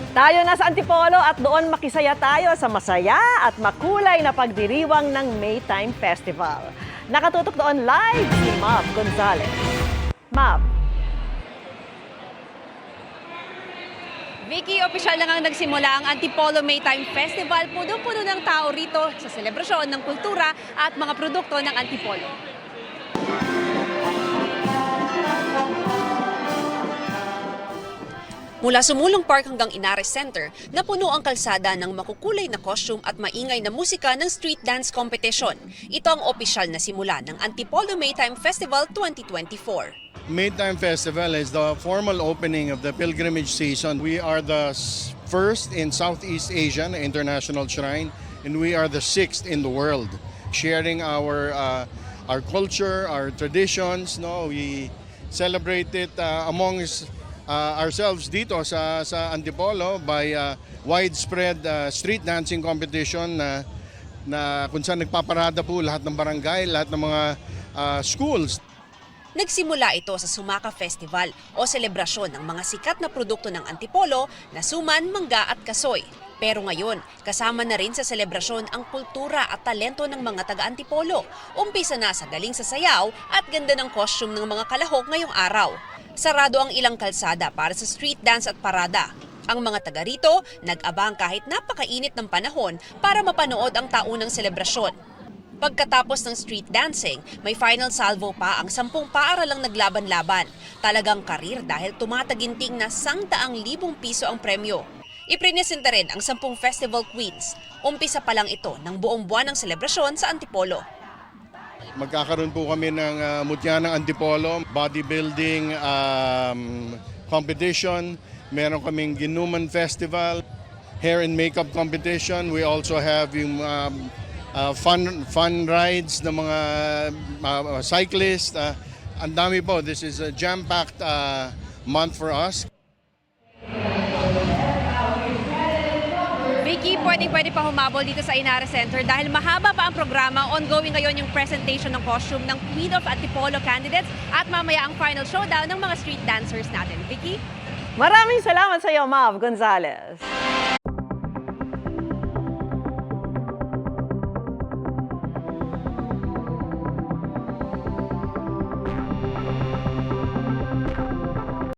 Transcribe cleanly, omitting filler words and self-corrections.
Tayo na sa Antipolo at doon makisaya tayo sa masaya at makulay na pagdiriwang ng Maytime Festival. Nakatutok doon live si Mav Gonzalez. Mav. Vicky, opisyal na ngang nagsimula ang Antipolo Maytime Festival. Puno-puno ng tao rito sa selebrasyon ng kultura at mga produkto ng Antipolo. Mula Sumulong Park hanggang Inares Center, napuno ang kalsada ng makukulay na costume at maingay na musika ng street dance competition. Ito ang opisyal na simula ng Antipolo Maytime Festival 2024. Maytime Festival is the formal opening of the pilgrimage season. We are the first in Southeast Asia na international shrine, and we are the sixth in the world, sharing our culture, our traditions. No, we celebrate it amongst ourselves dito sa Antipolo by widespread street dancing competition na kung saan nagpaparada po lahat ng barangay, lahat ng mga schools. Nagsimula ito sa Sumaka Festival o selebrasyon ng mga sikat na produkto ng Antipolo na suman, mangga at kasoy. Pero ngayon, kasama na rin sa selebrasyon ang kultura at talento ng mga taga-Antipolo. Umpisa na sa galing sa sayaw at ganda ng costume ng mga kalahok ngayong araw. Sarado ang ilang kalsada para sa street dance at parada. Ang mga taga rito nag-abang kahit napakainit ng panahon para mapanood ang taunang selebrasyon. Pagkatapos ng street dancing, may final salvo pa ang 10 paaralang naglaban-laban. Talagang karir dahil tumataginting na 100,000 piso ang premyo. Iprinesenta rin ang 10 festival queens. Umpisa pa lang ito ng buong buwan ng selebrasyon sa Antipolo. Magkakaroon po kami ng mutya ng Antipolo, bodybuilding competition. Meron kaming Ginuman Festival, hair and makeup competition. We also have yung fun rides ng mga cyclists. Ang dami po. This is a jam-packed month for us. Vicky, pwede pa humabol dito sa Inares Center dahil mahaba pa ang programa. Ongoing ngayon yung presentation ng costume ng Queen of Antipolo candidates at mamaya ang final showdown ng mga street dancers natin. Vicky? Maraming salamat sa iyo, Mav Gonzalez.